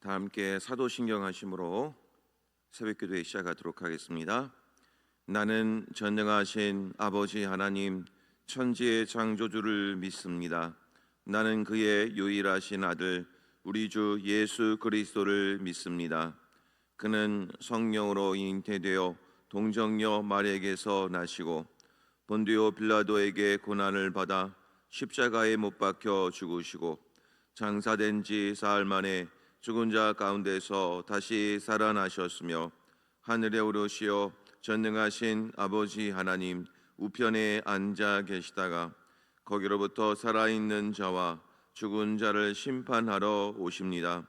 다 함께 사도신경 하심으로 새벽기도에 시작하도록 하겠습니다. 나는 전능하신 아버지 하나님 천지의 창조주를 믿습니다. 나는 그의 유일하신 아들 우리 주 예수 그리스도를 믿습니다. 그는 성령으로 잉태되어 동정녀 마리아에게서 나시고 본디오 빌라도에게 고난을 받아 십자가에 못 박혀 죽으시고 장사된 지 사흘 만에 죽은 자 가운데서 다시 살아나셨으며 하늘에 오르시어 전능하신 아버지 하나님 우편에 앉아 계시다가 거기로부터 살아있는 자와 죽은 자를 심판하러 오십니다.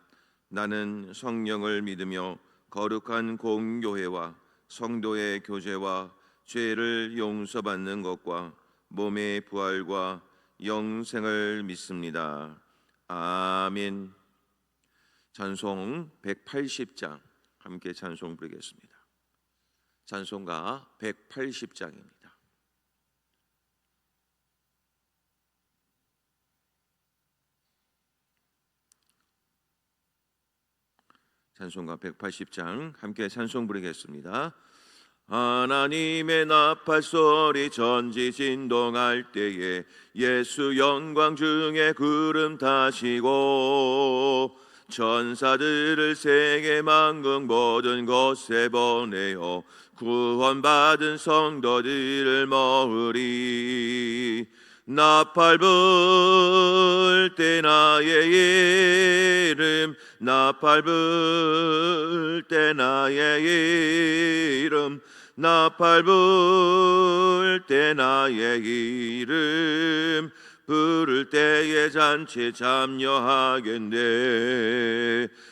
나는 성령을 믿으며 거룩한 공교회와 성도의 교제와 죄를 용서받는 것과 몸의 부활과 영생을 믿습니다. 아멘. 찬송 180장 함께 찬송 부르겠습니다. 찬송가 180장입니다. 찬송가 180장 함께 찬송 부르겠습니다. 하나님의 나팔 소리 전지 진동할 때에 예수 영광 중에 구름 타시고 천사들을 세계 만국 모든 곳에 보내어 구원받은 성도들을 모으리. 나팔 불 때 나의 이름 나팔 불 때 나의 이름 나팔 불 때 나의 이름 부를 때에 잔치 참여하겠네.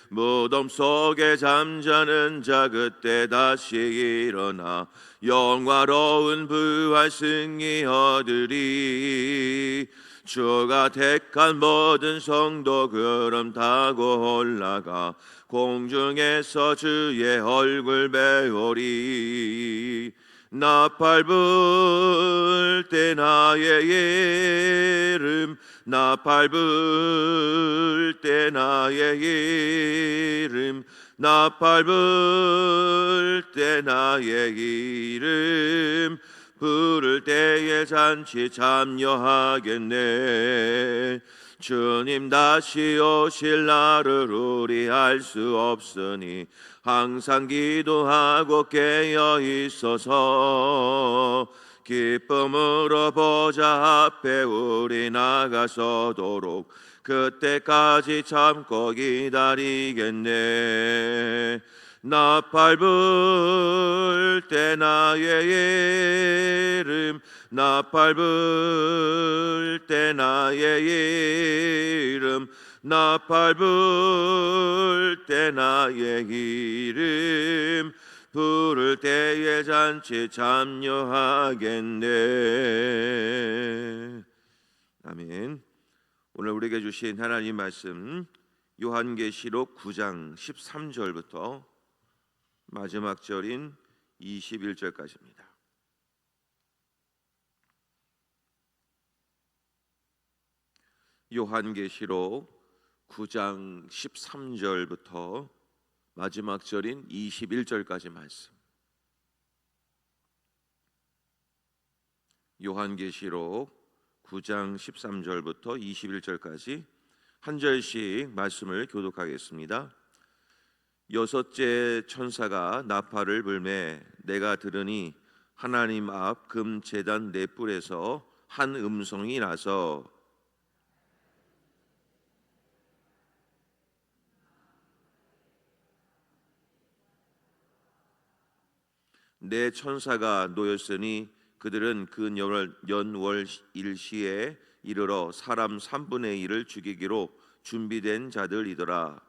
무덤 속에 잠자는 자 그때 다시 일어나 영화로운 부활 승리 얻으리. 주가 택한 모든 성도 구름 타고 올라가 공중에서 주의 얼굴 배우리. 나팔 불 때 나의 이름 나팔 불 때 나의 이름 나팔 불 때 나의 이름 부를 때에 잔치 참여하겠네. 주님 다시 오실 날을 우리 알 수 없으니 항상 기도하고 깨어 있어서 기쁨으로 보좌 앞에 우리 나가서도록 그때까지 참고 기다리겠네. 나팔 불 때 나의 이름 나팔 불 때 나의 이름 나팔 불 때 나의 이름 부를 때에 잔치 참여하겠네. 아멘. 오늘 우리에게 주신 하나님 말씀 요한계시록 9장 13절부터 마지막 절인 21절까지입니다. 요한계시록 9장 13절부터 마지막 절인 21절까지 말씀. 요한계시록 9장 13절부터 21절까지 한 절씩 말씀을 교독하겠습니다. 여섯째 천사가 나팔을 불매 내가 들으니 하나님 앞 금 제단 네 뿔에서 한 음성이 나서 내 천사가 놓였으니 그들은 그 연월 일시에 이르러 사람 3분의 1을 죽이기로 준비된 자들이더라.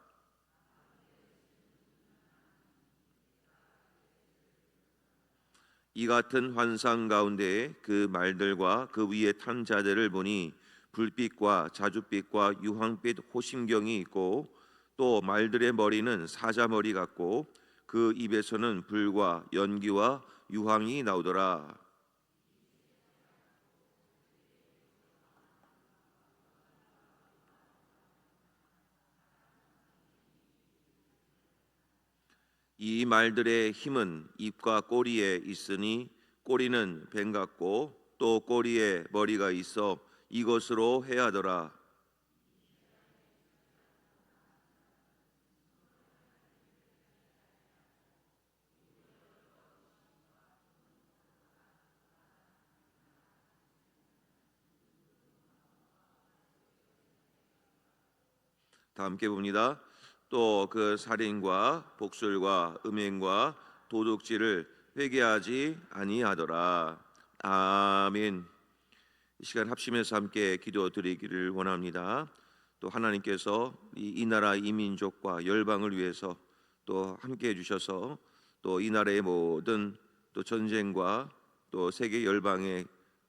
이 같은 환상 가운데 그 말들과 그 위에 탄 자들을 보니 불빛과 자줏빛과 유황빛 호심경이 있고 또 말들의 머리는 사자머리 같고 그 입에서는 불과 연기와 유황이 나오더라. 이 말들의 힘은 입과 꼬리에 있으니 꼬리는 뱀 같고 또 꼬리에 머리가 있어 이것으로 해하더라. 다 함께 봅니다. 또 그 살인과 복술과 음행과 도둑질을 회개하지 아니하더라. 아멘. 이 시간 합심해서 함께 기도드리기를 원합니다. 또 하나님께서 이 나라 이 민족과 열방을 위해서 또 함께 해주셔서 또 이 나라의 모든 또 전쟁과 또 세계 열방의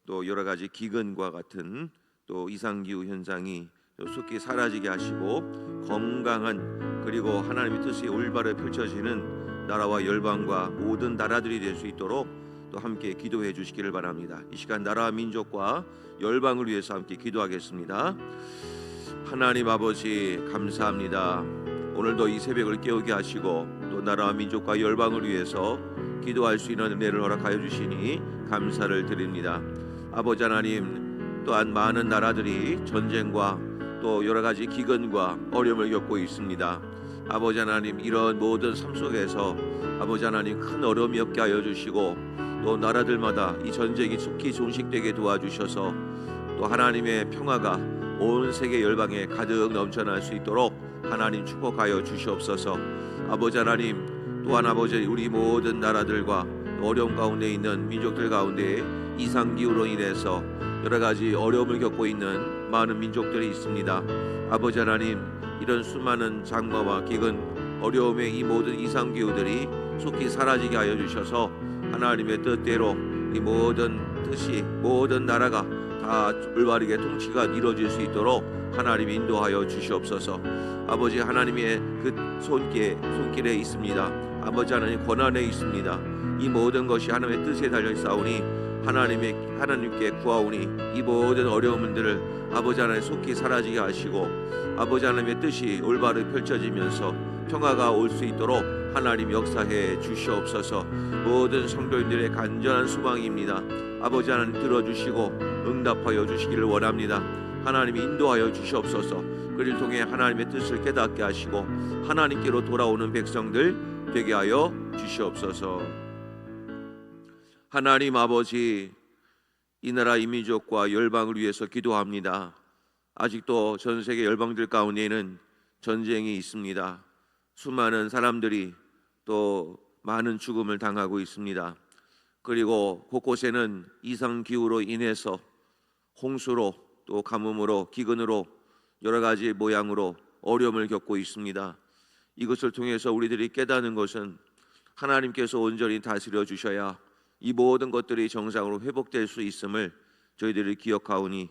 또 여러 가지 기근과 같은 또 이상기후 현상이 속히 사라지게 하시고 건강한 그리고 하나님의 뜻이 올바르게 펼쳐지는 나라와 열방과 모든 나라들이 될 수 있도록 또 함께 기도해 주시기를 바랍니다. 이 시간 나라와 민족과 열방을 위해서 함께 기도하겠습니다. 하나님 아버지 감사합니다. 오늘도 이 새벽을 깨우게 하시고 또 나라와 민족과 열방을 위해서 기도할 수 있는 은혜를 허락하여 주시니 감사를 드립니다. 아버지 하나님, 또한 많은 나라들이 전쟁과 또 여러 가지 기근과 어려움을 겪고 있습니다. 아버지 하나님, 이런 모든 삶 속에서 아버지 하나님 큰 어려움이 없게 하여 주시고 또 나라들마다 이 전쟁이 속히 종식되게 도와주셔서 또 하나님의 평화가 온 세계 열방에 가득 넘쳐날 수 있도록 하나님 축복하여 주시옵소서. 아버지 하나님, 또한 아버지 우리 모든 나라들과 어려움 가운데 있는 민족들 가운데 이상기후로 인해서 여러 가지 어려움을 겪고 있는 많은 민족들이 있습니다. 아버지 하나님, 이런 수많은 장마와 기근 어려움의 이 모든 이상기후들이 속히 사라지게 하여 주셔서 하나님의 뜻대로 이 모든 뜻이 모든 나라가 다 올바르게 통치가 이루어질 수 있도록 하나님 인도하여 주시옵소서. 아버지 하나님의 그 손길에 있습니다. 아버지 하나님 권한에 있습니다. 이 모든 것이 하나님의 뜻에 달려 있사오니 하나님께 구하오니 이 모든 어려움들을 아버지 하나님 속히 사라지게 하시고 아버지 하나님의 뜻이 올바르게 펼쳐지면서 평화가 올 수 있도록 하나님 역사해 주시옵소서. 모든 성도인들의 간절한 소망입니다. 아버지 하나님 들어주시고 응답하여 주시기를 원합니다. 하나님 인도하여 주시옵소서. 그를 통해 하나님의 뜻을 깨닫게 하시고 하나님께로 돌아오는 백성들 되게 하여 주시옵소서. 하나님 아버지, 이 나라 이 민족과 열방을 위해서 기도합니다. 아직도 전 세계 열방들 가운데에는 전쟁이 있습니다. 수많은 사람들이 또 많은 죽음을 당하고 있습니다. 그리고 곳곳에는 이상기후로 인해서 홍수로 또 가뭄으로 기근으로 여러 가지 모양으로 어려움을 겪고 있습니다. 이것을 통해서 우리들이 깨닫는 것은 하나님께서 온전히 다스려 주셔야 이 모든 것들이 정상으로 회복될 수 있음을 저희들이 기억하오니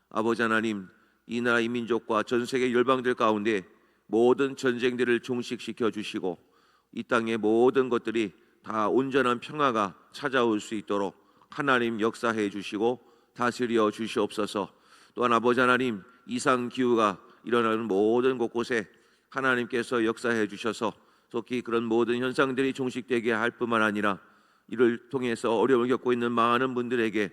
아버지 하나님, 이 나라 이 민족과 전 세계 열방들 가운데 모든 전쟁들을 종식시켜 주시고 이 땅의 모든 것들이 다 온전한 평화가 찾아올 수 있도록 하나님 역사해 주시고 다스려 주시옵소서. 또한 아버지 하나님, 이상 기후가 일어나는 모든 곳곳에 하나님께서 역사해 주셔서 속히 그런 모든 현상들이 종식되게 할 뿐만 아니라 이를 통해서 어려움을 겪고 있는 많은 분들에게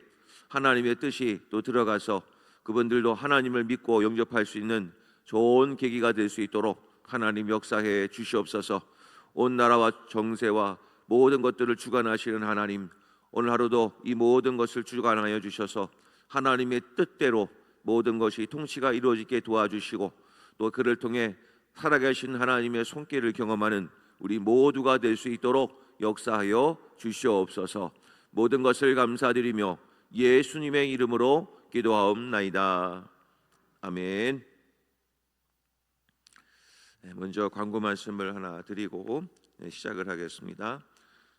하나님의 뜻이 또 들어가서 그분들도 하나님을 믿고 영접할 수 있는 좋은 계기가 될 수 있도록 하나님 역사해 주시옵소서. 온 나라와 정세와 모든 것들을 주관하시는 하나님, 오늘 하루도 이 모든 것을 주관하여 주셔서 하나님의 뜻대로 모든 것이 통치가 이루어지게 도와주시고 또 그를 통해 살아계신 하나님의 손길을 경험하는 우리 모두가 될 수 있도록 역사하여 주시옵소서. 모든 것을 감사드리며 예수님의 이름으로 기도하옵나이다. 아멘. 먼저 광고 말씀을 하나 드리고 시작을 하겠습니다.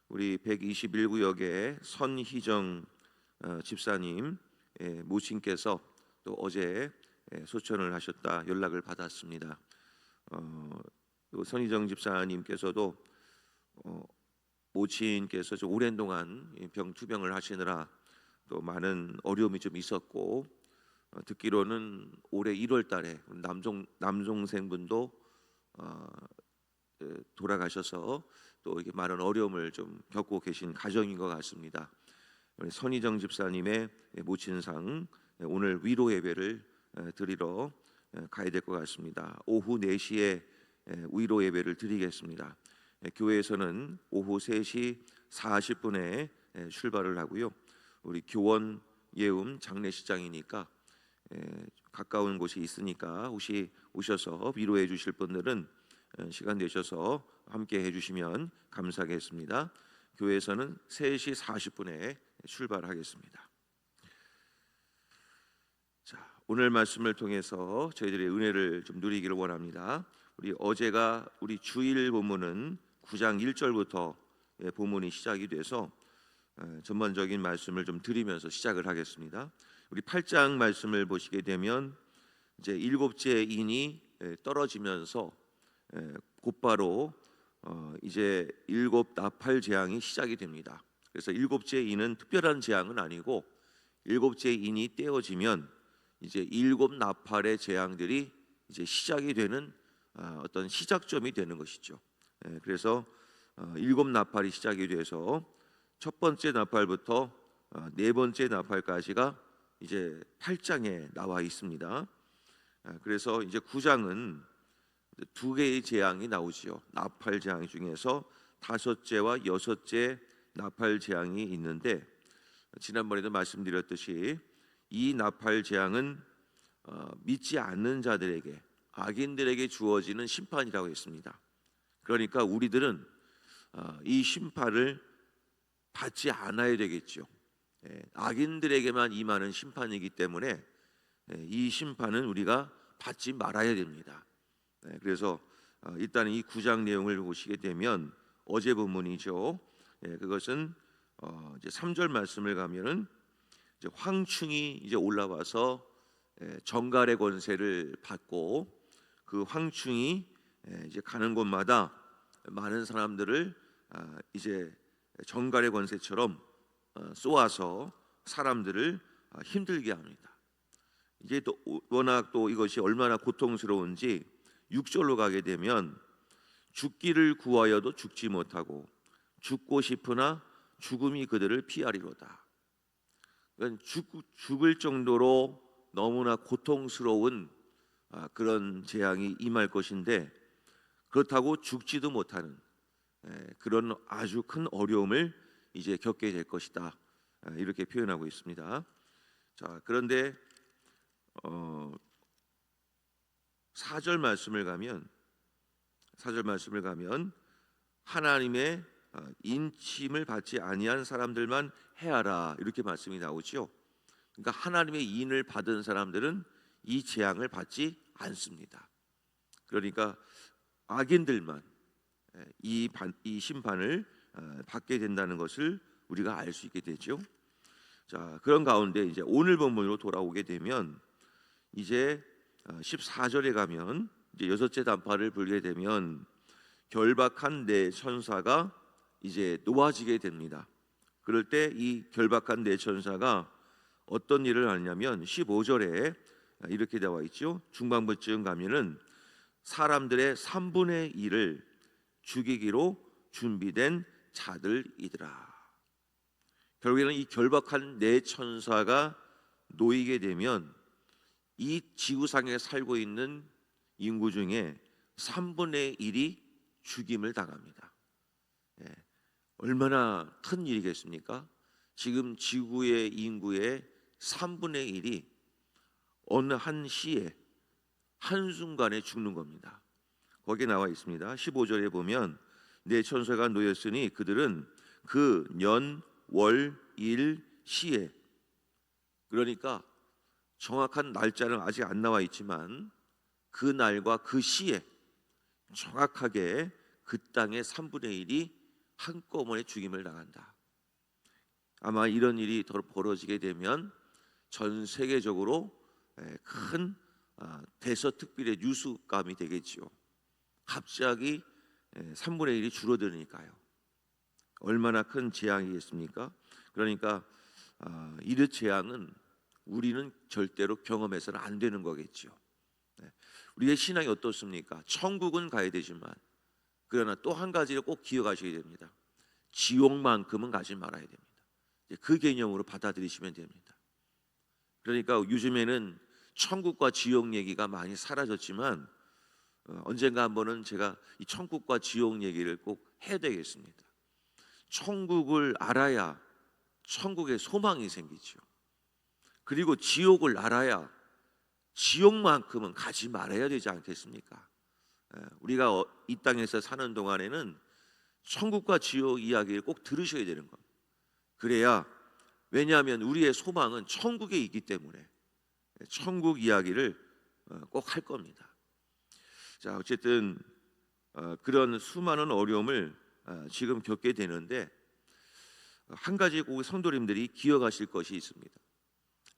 우리 121구역의 선희정 집사님 모친께서 또 어제 소천을 하셨다 연락을 받았습니다. 선희정 집사님께서도 모친께서 좀 오랜 동안 투병을 하시느라 또 많은 어려움이 좀 있었고 듣기로는 올해 1월 달에 남동생분도 돌아가셔서 또 이렇게 많은 어려움을 좀 겪고 계신 가정인 것 같습니다. 우리 선희정 집사님의 모친상 오늘 위로 예배를 드리러 가야 될 것 같습니다. 오후 4시에 위로 예배를 드리겠습니다. 교회에서는 오후 3시 40분에 출발을 하고요. 우리 교원 예움 장례식장이니까 가까운 곳이 있으니까 혹시 오셔서 위로해 주실 분들은 시간 되셔서 함께 해주시면 감사하겠습니다. 교회에서는 3시 40분에 출발하겠습니다. 자, 오늘 말씀을 통해서 저희들의 은혜를 좀 누리기를 원합니다. 어제가 우리 주일 본문은 9장 1절부터 본문이 시작이 돼서 전반적인 말씀을 좀 드리면서 시작을 하겠습니다. 우리 8장 말씀을 보시게 되면 이제 일곱째 인이 떨어지면서 곧바로 이제 일곱 나팔 재앙이 시작이 됩니다. 그래서 일곱째 인은 특별한 재앙은 아니고 일곱째 인이 떼어지면 이제 일곱 나팔의 재앙들이 이제 시작이 되는 어떤 시작점이 되는 것이죠. 그래서 일곱 나팔이 시작이 돼서 첫 번째 나팔부터 네 번째 나팔까지가 이제 8장에 나와 있습니다. 그래서 이제 9장은 두 개의 재앙이 나오지요. 나팔 재앙 중에서 다섯째와 여섯째 나팔 재앙이 있는데 지난번에도 말씀드렸듯이 이 나팔 재앙은 믿지 않는 자들에게 악인들에게 주어지는 심판이라고 했습니다. 그러니까 우리들은 이 심판을 받지 않아야 되겠죠. 악인들에게만 임하는 심판이기 때문에 이 심판은 우리가 받지 말아야 됩니다. 그래서 일단 이 9장 내용을 보시게 되면 어제 본문이죠. 그것은 이제 3절 말씀을 가면은 이제 황충이 이제 올라와서 정갈의 권세를 받고 그 황충이 이제 가는 곳마다 많은 사람들을 이제 정갈의 권세처럼 쏘아서 사람들을 힘들게 합니다. 이제 또 워낙 또 이것이 얼마나 고통스러운지 6절로 가게 되면 죽기를 구하여도 죽지 못하고 죽고 싶으나 죽음이 그들을 피하리로다. 그러니까 죽을 정도로 너무나 고통스러운 그런 재앙이 임할 것인데 그렇다고 죽지도 못하는 그런 아주 큰 어려움을 이제 겪게 될 것이다. 이렇게 표현하고 있습니다. 자, 그런데 4절 말씀을 가면 하나님의 인침을 받지 아니한 사람들만 해하라 이렇게 말씀이 나오죠. 그러니까 하나님의 인을 받은 사람들은 이 재앙을 받지 않습니다. 그러니까 악인들만 이 심판을 받게 된다는 것을 우리가 알 수 있게 되죠. 자, 그런 가운데 이제 오늘 본문으로 돌아오게 되면 이제 14절에 가면 이제 여섯째 나팔을 불게 되면 결박한 네 천사가 이제 놓아지게 됩니다. 그럴 때 이 결박한 네 천사가 어떤 일을 하냐면 15절에 이렇게 나와 있죠. 중반부쯤 가면은 사람들의 3분의 1을 죽이기로 준비된 자들이더라. 결국에는 이 결박한 네 천사가 놓이게 되면 이 지구상에 살고 있는 인구 중에 3분의 1이 죽임을 당합니다. 얼마나 큰 일이겠습니까? 지금 지구의 인구의 3분의 1이 어느 한 시에 한순간에 죽는 겁니다. 거기에 나와 있습니다. 15절에 보면 네 천사가 놓였으니 그들은 그 년, 월, 일, 시에, 그러니까 정확한 날짜는 아직 안 나와 있지만 그 날과 그 시에 정확하게 그 땅의 3분의 1이 한꺼번에 죽임을 당한다. 아마 이런 일이 더 벌어지게 되면 전 세계적으로 큰 대서특필의 뉴스감이 되겠지요. 갑자기 3분의 1이 줄어드니까요. 얼마나 큰 재앙이겠습니까? 그러니까 이런 재앙은 우리는 절대로 경험해서는 안 되는 거겠죠. 우리의 신앙이 어떻습니까? 천국은 가야 되지만 그러나 또 한 가지를 꼭 기억하셔야 됩니다. 지옥만큼은 가지 말아야 됩니다. 그 개념으로 받아들이시면 됩니다. 그러니까 요즘에는 천국과 지옥 얘기가 많이 사라졌지만 언젠가 한번은 제가 이 천국과 지옥 얘기를 꼭 해야 되겠습니다. 천국을 알아야 천국에 소망이 생기죠. 그리고 지옥을 알아야 지옥만큼은 가지 말아야 되지 않겠습니까? 우리가 이 땅에서 사는 동안에는 천국과 지옥 이야기를 꼭 들으셔야 되는 겁니다. 그래야, 왜냐하면 우리의 소망은 천국에 있기 때문에 천국 이야기를 꼭 할 겁니다. 자, 어쨌든 그런 수많은 어려움을 지금 겪게 되는데 한 가지 꼭 성도님들이 기억하실 것이 있습니다.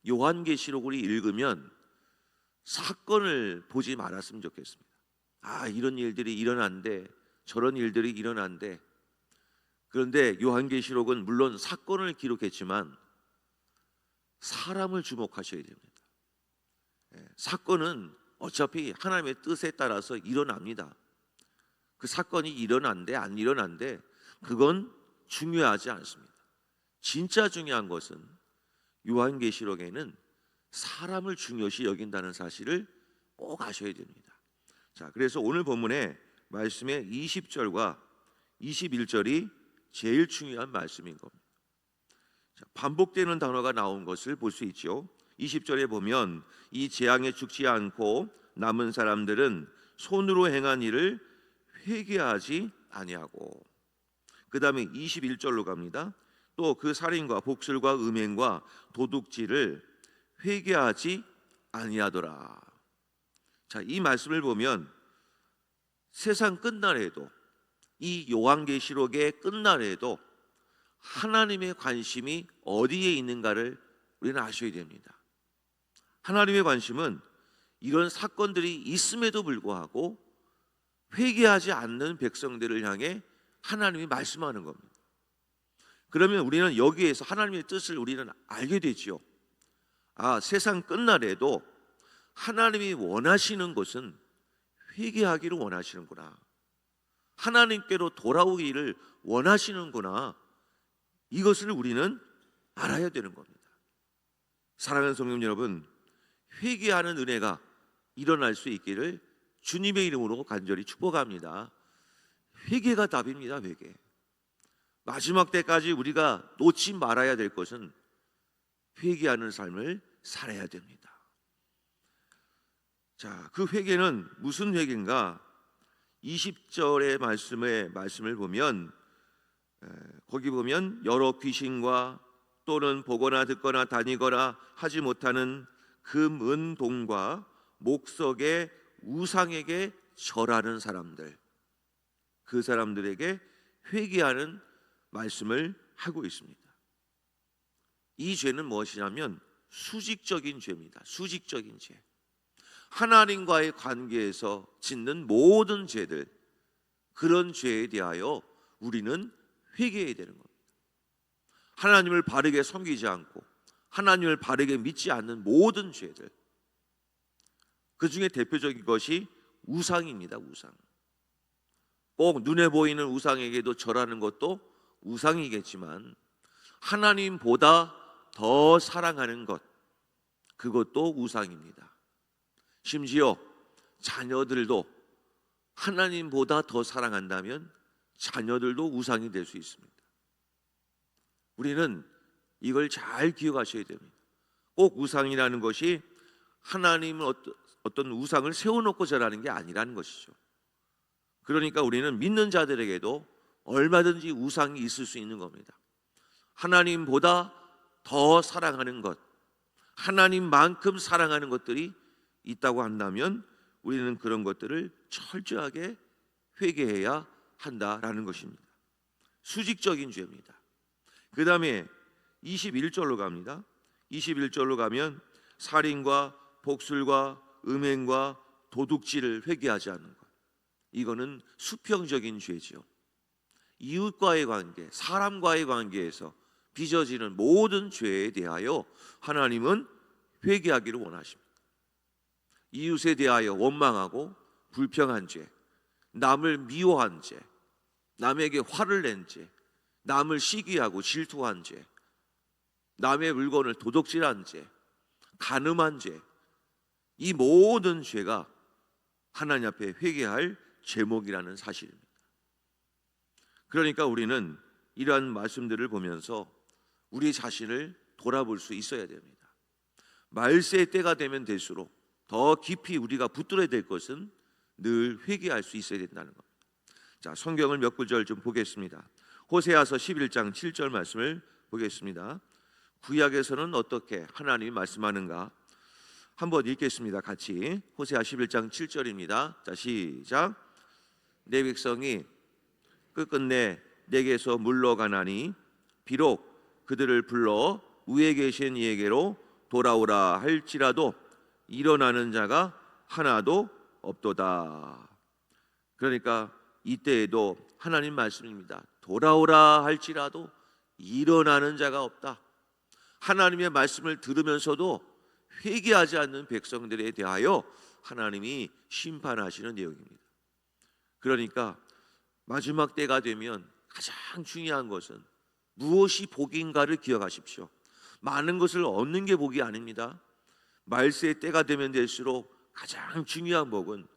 요한계시록을 읽으면 사건을 보지 말았으면 좋겠습니다. 이런 일들이 일어난대, 저런 일들이 일어난대. 그런데 요한계시록은 물론 사건을 기록했지만 사람을 주목하셔야 됩니다. 사건은 어차피 하나님의 뜻에 따라서 일어납니다. 그 사건이 일어난대 안 일어난대 그건 중요하지 않습니다. 진짜 중요한 것은 요한계시록에는 사람을 중요시 여긴다는 사실을 꼭 아셔야 됩니다. 자, 그래서 오늘 본문의 말씀의 20절과 21절이 제일 중요한 말씀인 겁니다. 자, 반복되는 단어가 나온 것을 볼 수 있죠. 20절에 보면 이 재앙에 죽지 않고 남은 사람들은 손으로 행한 일을 회개하지 아니하고, 그 다음에 21절로 갑니다. 또 그 살인과 복술과 음행과 도둑질을 회개하지 아니하더라. 자, 이 말씀을 보면 세상 끝날에도, 이 요한계시록의 끝날에도 하나님의 관심이 어디에 있는가를 우리는 아셔야 됩니다. 하나님의 관심은 이런 사건들이 있음에도 불구하고 회개하지 않는 백성들을 향해 하나님이 말씀하는 겁니다. 그러면 우리는 여기에서 하나님의 뜻을 우리는 알게 되지요. 세상 끝날에도 하나님이 원하시는 것은 회개하기를 원하시는구나, 하나님께로 돌아오기를 원하시는구나, 이것을 우리는 알아야 되는 겁니다. 사랑하는 성도 여러분, 회개하는 은혜가 일어날 수 있기를 주님의 이름으로 간절히 축복합니다. 회개가 답입니다. 회개. 마지막 때까지 우리가 놓지 말아야 될 것은 회개하는 삶을 살아야 됩니다. 자, 그 회개는 무슨 회개인가? 20절의 말씀을 보면 거기 보면 여러 귀신과 또는 보거나 듣거나 다니거나 하지 못하는 금, 은, 동과 목석의 우상에게 절하는 사람들, 그 사람들에게 회개하는 말씀을 하고 있습니다. 이 죄는 무엇이냐면 수직적인 죄입니다. 수직적인 죄. 하나님과의 관계에서 짓는 모든 죄들, 그런 죄에 대하여 우리는 회개해야 되는 겁니다. 하나님을 바르게 섬기지 않고 하나님을 바르게 믿지 않는 모든 죄들, 그 중에 대표적인 것이 우상입니다. 우상. 꼭 눈에 보이는 우상에게도 절하는 것도 우상이겠지만 하나님보다 더 사랑하는 것, 그것도 우상입니다. 심지어 자녀들도 하나님보다 더 사랑한다면 자녀들도 우상이 될 수 있습니다. 우리는 이걸 잘 기억하셔야 됩니다. 꼭 우상이라는 것이 하나님은 어떤 우상을 세워놓고 절하는 게 아니라는 것이죠. 그러니까 우리는 믿는 자들에게도 얼마든지 우상이 있을 수 있는 겁니다. 하나님보다 더 사랑하는 것, 하나님만큼 사랑하는 것들이 있다고 한다면 우리는 그런 것들을 철저하게 회개해야 한다라는 것입니다. 수직적인 죄입니다. 그 다음에 21절로 갑니다. 21절로 가면 살인과 복술과 음행과 도둑질을 회개하지 않는 것, 이거는 수평적인 죄지요. 이웃과의 관계, 사람과의 관계에서 빚어지는 모든 죄에 대하여 하나님은 회개하기를 원하십니다. 이웃에 대하여 원망하고 불평한 죄, 남을 미워한 죄, 남에게 화를 낸 죄, 남을 시기하고 질투한 죄, 남의 물건을 도둑질한 죄, 간음한 죄, 이 모든 죄가 하나님 앞에 회개할 제목이라는 사실입니다. 그러니까 우리는 이러한 말씀들을 보면서 우리 자신을 돌아볼 수 있어야 됩니다. 말세의 때가 되면 될수록 더 깊이 우리가 붙들어야 될 것은 늘 회개할 수 있어야 된다는 겁니다. 자, 성경을 몇 구절 좀 보겠습니다. 호세아서 11장 7절 말씀을 보겠습니다. 구약에서는 어떻게 하나님이 말씀하는가 한번 읽겠습니다. 같이 호세아 11장 7절입니다. 자, 시작. 내 백성이 끝끝내 내게서 물러가나니 비록 그들을 불러 위에 계신 이에게로 돌아오라 할지라도 일어나는 자가 하나도 없도다. 그러니까 이때에도 하나님 말씀입니다. 돌아오라 할지라도 일어나는 자가 없다. 하나님의 말씀을 들으면서도 회개하지 않는 백성들에 대하여 하나님이 심판하시는 내용입니다. 그러니까 마지막 때가 되면 가장 중요한 것은 무엇이 복인가를 기억하십시오. 많은 것을 얻는 게 복이 아닙니다. 말세의 때가 되면 될수록 가장 중요한 복은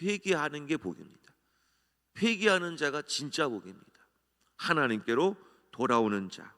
회개하는 게 복입니다. 회개하는 자가 진짜 복입니다. 하나님께로 돌아오는 자.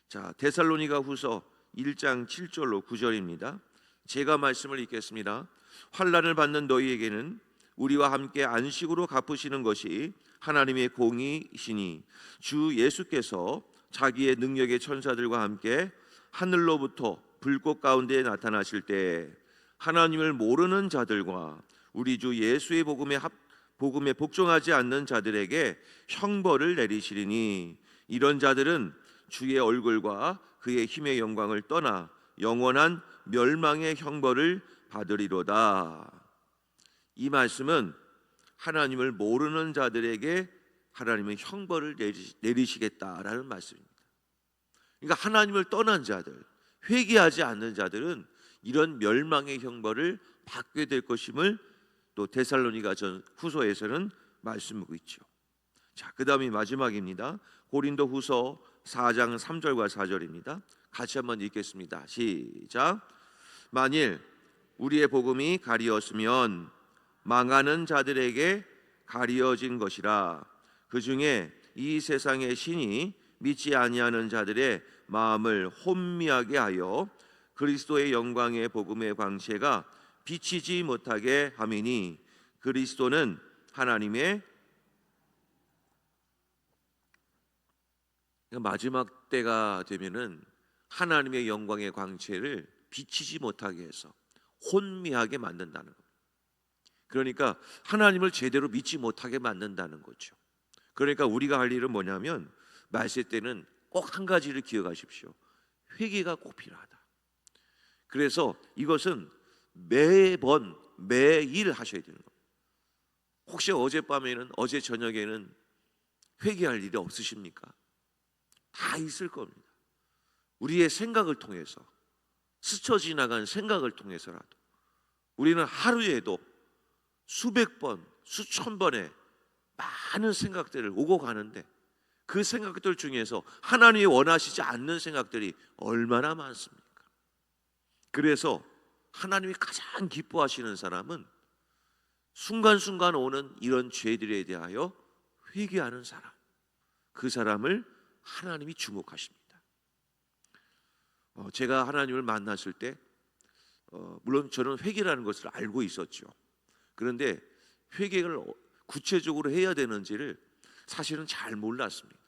자, 데살로니가 후서 1장 7절로 9절입니다. 제가 말씀을 읽겠습니다. 환난을 받는 너희에게는 우리와 함께 안식으로 갚으시는 것이 하나님의 공의이시니 주 예수께서 자기의 능력의 천사들과 함께 하늘로부터 불꽃 가운데 나타나실 때 하나님을 모르는 자들과 우리 주 예수의 복음에 복종하지 않는 자들에게 형벌을 내리시리니 이런 자들은 주의 얼굴과 그의 힘의 영광을 떠나 영원한 멸망의 형벌을 받으리로다. 이 말씀은 하나님을 모르는 자들에게 하나님의 형벌을 내리시겠다라는 말씀입니다. 그러니까 하나님을 떠난 자들, 회개하지 않는 자들은 이런 멸망의 형벌을 받게 될 것임을 또 데살로니가 전 후서에서는 말씀하고 있죠. 자, 그다음이 마지막입니다. 고린도 후서 4장 3절과 4절입니다. 같이 한번 읽겠습니다. 시작. 만일 우리의 복음이 가리었으면 망하는 자들에게 가리어진 것이라. 그 중에 이 세상의 신이 믿지 아니하는 자들의 마음을 혼미하게 하여 그리스도의 영광의 복음의 광채가 비치지 못하게 함이니 그리스도는 하나님의 마지막 때가 되면은 하나님의 영광의 광채를 비치지 못하게 해서 혼미하게 만든다는 겁니다. 그러니까 하나님을 제대로 믿지 못하게 만든다는 거죠. 그러니까 우리가 할 일은 뭐냐면 말세 때는 꼭 한 가지를 기억하십시오. 회개가 꼭 필요하다. 그래서 이것은 매번 매일 하셔야 되는 겁니다. 혹시 어젯밤에는 어제 저녁에는 회개할 일이 없으십니까? 다 있을 겁니다. 우리의 생각을 통해서 스쳐 지나간 생각을 통해서라도 우리는 하루에도 수백 번, 수천 번의 많은 생각들을 오고 가는데 그 생각들 중에서 하나님이 원하시지 않는 생각들이 얼마나 많습니까? 그래서 하나님이 가장 기뻐하시는 사람은 순간순간 오는 이런 죄들에 대하여 회개하는 사람, 그 사람을 하나님이 주목하십니다. 제가 하나님을 만났을 때 물론 저는 회개라는 것을 알고 있었죠. 그런데 회개를 구체적으로 해야 되는지를 사실은 잘 몰랐습니다.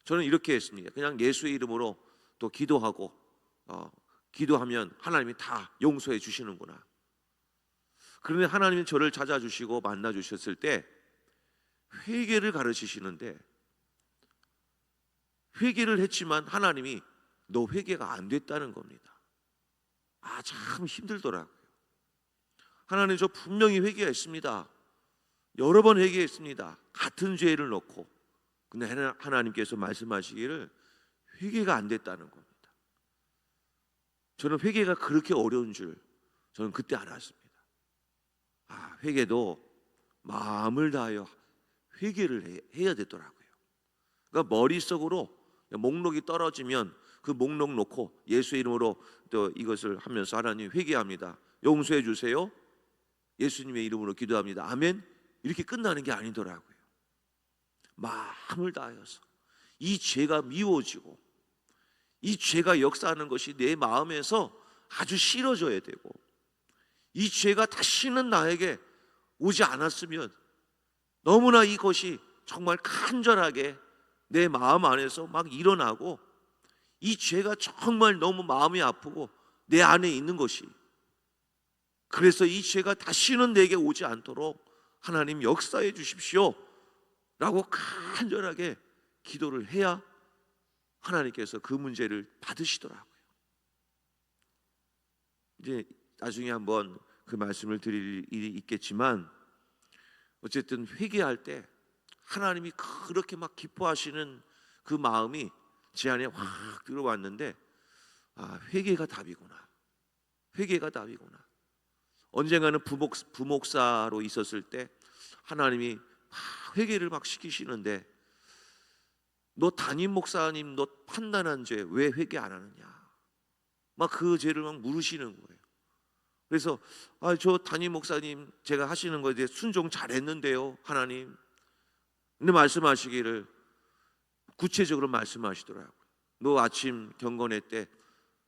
저는 이렇게 했습니다. 그냥 예수의 이름으로 또 기도하고 기도하면 하나님이 다 용서해 주시는구나. 그런데 하나님이 저를 찾아주시고 만나주셨을 때 회개를 가르치시는데 회개를 했지만 하나님이 너 회개가 안 됐다는 겁니다. 참 힘들더라고요. 하나님, 저 분명히 회개했습니다. 여러 번 회개했습니다. 같은 죄를 넣고. 근데 하나님께서 말씀하시기를 회개가 안 됐다는 겁니다. 저는 회개가 그렇게 어려운 줄 저는 그때 알았습니다. 회개도 마음을 다하여 회개를 해야 되더라고요. 그러니까 머릿속으로 목록이 떨어지면 그 목록 놓고 예수의 이름으로 또 이것을 하면서 하나님 회개합니다, 용서해 주세요, 예수님의 이름으로 기도합니다, 아멘, 이렇게 끝나는 게 아니더라고요. 마음을 다하여서 이 죄가 미워지고 이 죄가 역사하는 것이 내 마음에서 아주 싫어져야 되고, 이 죄가 다시는 나에게 오지 않았으면 너무나 이것이 정말 간절하게 내 마음 안에서 막 일어나고, 이 죄가 정말 너무 마음이 아프고 내 안에 있는 것이, 그래서 이 죄가 다시는 내게 오지 않도록 하나님 역사해 주십시오 라고 간절하게 기도를 해야 하나님께서 그 문제를 받으시더라고요. 이제 나중에 한번 그 말씀을 드릴 일이 있겠지만, 어쨌든 회개할 때 하나님이 그렇게 막 기뻐하시는 그 마음이 제 안에 확 들어왔는데, 회개가 답이구나, 회개가 답이구나. 언젠가는 부목사로 있었을 때 하나님이 회개를 막 시키시는데, 너 담임 목사님 너 판단한 죄 왜 회개 안 하느냐, 막 그 죄를 막 물으시는 거예요. 그래서 저 담임 목사님 제가 하시는 거에 대해 순종 잘했는데요 하나님. 근데 말씀하시기를 구체적으로 말씀하시더라고요. 너 아침 경건회 때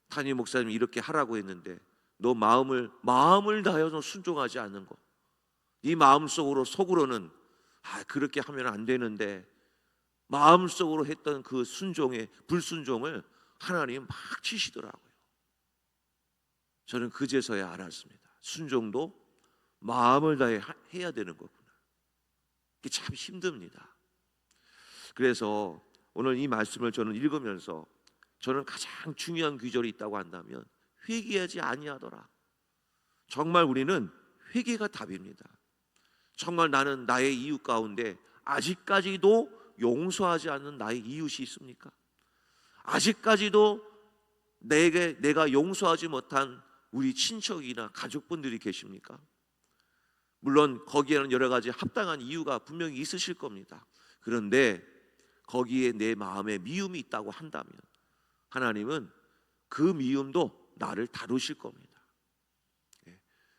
담임 목사님이 이렇게 하라고 했는데 너 마음을 다하여 너 순종하지 않는 거, 네 마음속으로 속으로는 그렇게 하면 안 되는데 마음속으로 했던 그 순종의 불순종을 하나님 막 치시더라고요. 저는 그제서야 알았습니다. 순종도 마음을 다해 해야 되는 거구나. 이게 참 힘듭니다. 그래서 오늘 이 말씀을 저는 읽으면서 저는 가장 중요한 귀절이 있다고 한다면 회개하지 아니하더라. 정말 우리는 회개가 답입니다. 정말 나는 나의 이웃 가운데 아직까지도 용서하지 않는 나의 이웃이 있습니까? 아직까지도 내가 용서하지 못한 우리 친척이나 가족분들이 계십니까? 물론 거기에는 여러 가지 합당한 이유가 분명히 있으실 겁니다. 그런데 거기에 내 마음에 미움이 있다고 한다면 하나님은 그 미움도 나를 다루실 겁니다.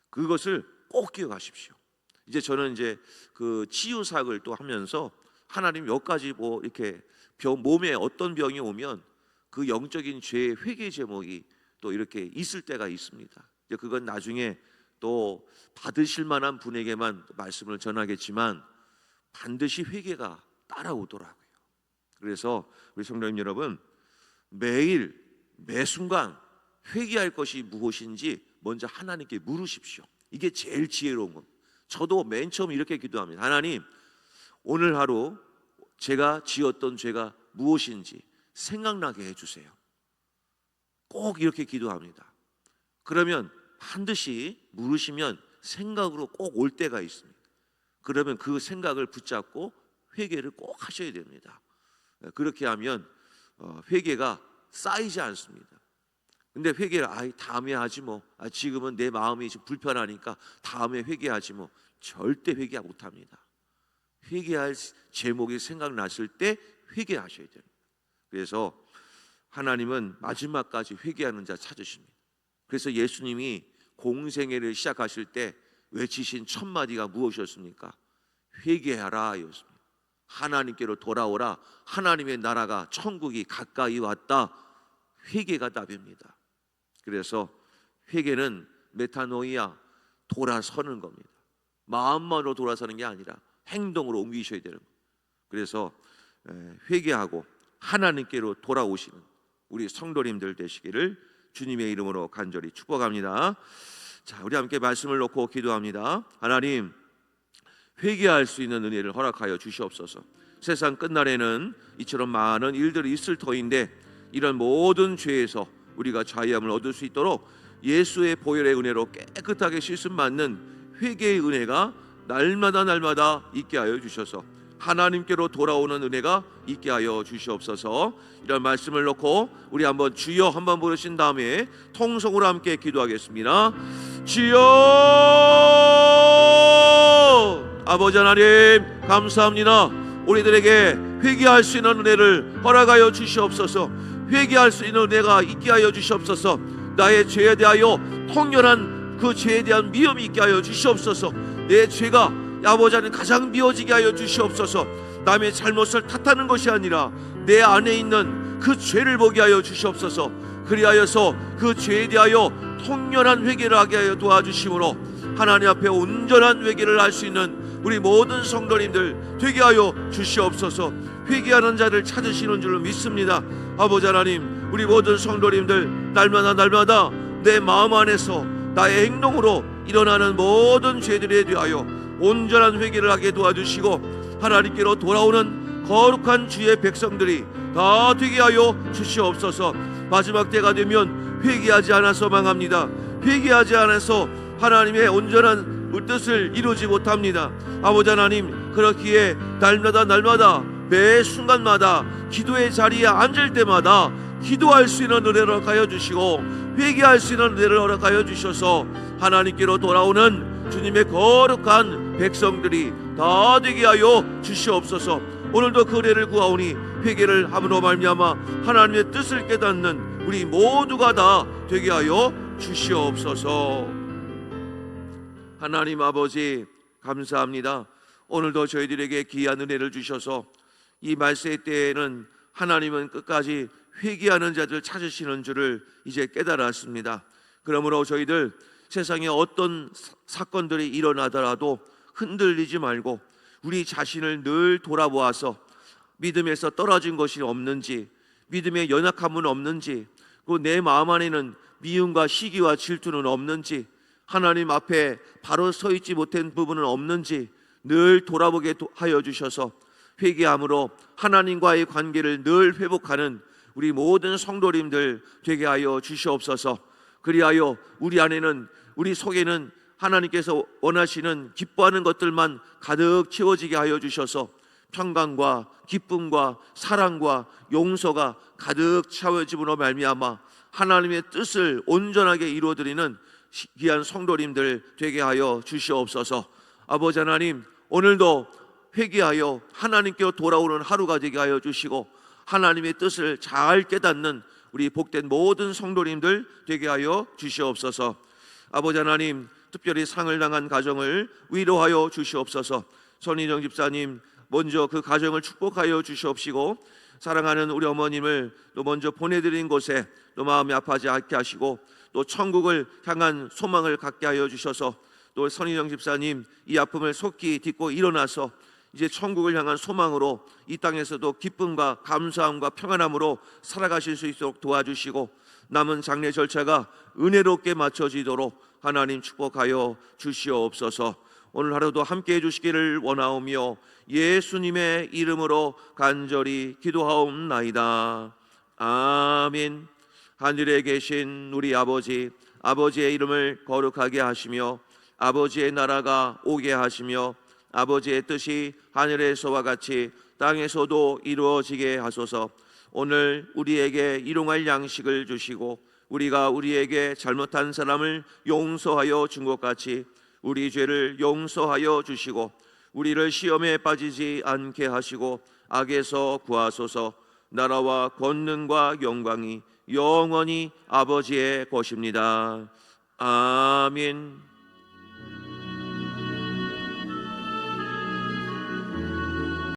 그것을 꼭 기억하십시오. 이제 저는 그 치유사역을 또 하면서 하나님 몇 가지 이렇게 몸에 어떤 병이 오면 그 영적인 죄의 회개 제목이 또 이렇게 있을 때가 있습니다. 이제 그건 나중에 또 받으실 만한 분에게만 말씀을 전하겠지만 반드시 회개가 따라오더라고요. 그래서 우리 성도님 여러분, 매일 매 순간 회개할 것이 무엇인지 먼저 하나님께 물으십시오. 이게 제일 지혜로운 겁니다. 저도 맨 처음 이렇게 기도합니다. 하나님, 오늘 하루 제가 지었던 죄가 무엇인지 생각나게 해주세요. 꼭 이렇게 기도합니다. 그러면 반드시 물으시면 생각으로 꼭 올 때가 있습니다. 그러면 그 생각을 붙잡고 회개를 꼭 하셔야 됩니다. 그렇게 하면 회개가 쌓이지 않습니다. 근데 회개를 다음에 하지 뭐, 지금은 내 마음이 지금 불편하니까 다음에 회개하지 뭐, 절대 회개 못합니다. 회개할 제목이 생각났을 때 회개하셔야 됩니다. 그래서 하나님은 마지막까지 회개하는 자 찾으십니다. 그래서 예수님이 공생애를 시작하실 때 외치신 첫 마디가 무엇이었습니까? 회개하라 였습니다. 하나님께로 돌아오라. 하나님의 나라가 천국이 가까이 왔다. 회개가 답입니다. 그래서 회개는 메타노이아, 돌아서는 겁니다. 마음만으로 돌아서는 게 아니라 행동으로 옮기셔야 되는 거예요. 그래서 회개하고 하나님께로 돌아오시는 우리 성도님들 되시기를 주님의 이름으로 간절히 축복합니다. 자, 우리 함께 말씀을 놓고 기도합니다. 하나님, 회개할 수 있는 은혜를 허락하여 주시옵소서. 세상 끝날에는 이처럼 많은 일들이 있을 터인데 이런 모든 죄에서 우리가 자유함을 얻을 수 있도록 예수의 보혈의 은혜로 깨끗하게 씻음 받는 회개의 은혜가 날마다 있게 하여 주셔서 하나님께로 돌아오는 은혜가 있게 하여 주시옵소서. 이런 말씀을 놓고 우리 한번 주여 한번 부르신 다음에 통성으로 함께 기도하겠습니다. 주여, 아버지 하나님 감사합니다. 우리들에게 회개할 수 있는 은혜를 허락하여 주시옵소서. 회개할 수 있는 은혜가 있게 하여 주시옵소서. 나의 죄에 대하여 통렬한 그 죄에 대한 미움이 있게 하여 주시옵소서. 내 죄가 아버지 하나님 가장 미워지게 하여 주시옵소서. 남의 잘못을 탓하는 것이 아니라 내 안에 있는 그 죄를 보게 하여 주시옵소서. 그리하여서 그 죄에 대하여 통렬한 회개를 하게 하여 도와주심으로 하나님 앞에 온전한 회개를 할 수 있는 우리 모든 성도님들 되게 하여 주시옵소서. 회개하는 자를 찾으시는 줄로 믿습니다. 아버지 하나님, 우리 모든 성도님들 날마다 내 마음 안에서 나의 행동으로 일어나는 모든 죄들에 대하여 온전한 회개를 하게 도와주시고 하나님께로 돌아오는 거룩한 주의 백성들이 다 되게 하여 주시옵소서. 마지막 때가 되면 회개하지 않아서 망합니다. 회개하지 않아서 하나님의 온전한 뜻을 이루지 못합니다. 아버지 하나님, 그렇기에 날마다 매 순간마다 기도의 자리에 앉을 때마다 기도할 수 있는 은혜를 허락하여 주시고 회개할 수 있는 은혜를 허락하여 주셔서 하나님께로 돌아오는 주님의 거룩한 백성들이 다 되게 하여 주시옵소서. 오늘도 그 은혜를 구하오니 회개를 함으로 말미암아 하나님의 뜻을 깨닫는 우리 모두가 다 되게 하여 주시옵소서. 하나님 아버지 감사합니다. 오늘도 저희들에게 귀한 은혜를 주셔서 이 말세 때에는 하나님은 끝까지 회개하는 자들 찾으시는 줄을 이제 깨달았습니다. 그러므로 저희들 세상에 어떤 사건들이 일어나더라도 흔들리지 말고 우리 자신을 늘 돌아보아서 믿음에서 떨어진 것이 없는지, 믿음의 연약함은 없는지, 그 내 마음 안에는 미움과 시기와 질투는 없는지, 하나님 앞에 바로 서 있지 못한 부분은 없는지 늘 돌아보게 하여 주셔서 회개함으로 하나님과의 관계를 늘 회복하는 우리 모든 성도님들 되게 하여 주시옵소서. 그리하여 우리 안에는, 우리 속에는 하나님께서 원하시는 기뻐하는 것들만 가득 채워지게 하여 주셔서 평강과 기쁨과 사랑과 용서가 가득 채워짐으로 말미암아 하나님의 뜻을 온전하게 이루어드리는 귀한 성도님들 되게 하여 주시옵소서. 아버지 하나님, 오늘도 회개하여 하나님께로 돌아오는 하루가 되게 하여 주시고 하나님의 뜻을 잘 깨닫는 우리 복된 모든 성도님들 되게 하여 주시옵소서. 아버지 하나님, 특별히 상을 당한 가정을 위로하여 주시옵소서. 손인정 집사님 먼저 그 가정을 축복하여 주시옵시고 사랑하는 우리 어머님을 또 먼저 보내드린 곳에 또 마음이 아파하지 않게 하시고 또 천국을 향한 소망을 갖게 하여 주셔서 또 손인정 집사님 이 아픔을 속히 딛고 일어나서 이제 천국을 향한 소망으로 이 땅에서도 기쁨과 감사함과 평안함으로 살아가실 수 있도록 도와주시고 남은 장례 절차가 은혜롭게 마쳐지도록 하나님 축복하여 주시옵소서. 오늘 하루도 함께해 주시기를 원하오며 예수님의 이름으로 간절히 기도하옵나이다. 아멘. 하늘에 계신 우리 아버지, 아버지의 이름을 거룩하게 하시며 아버지의 나라가 오게 하시며 아버지의 뜻이 하늘에서와 같이 땅에서도 이루어지게 하소서. 오늘 우리에게 일용할 양식을 주시고 우리가 우리에게 잘못한 사람을 용서하여 준 것 같이 우리 죄를 용서하여 주시고 우리를 시험에 빠지지 않게 하시고 악에서 구하소서. 나라와 권능과 영광이 영원히 아버지의 것입니다. 아멘.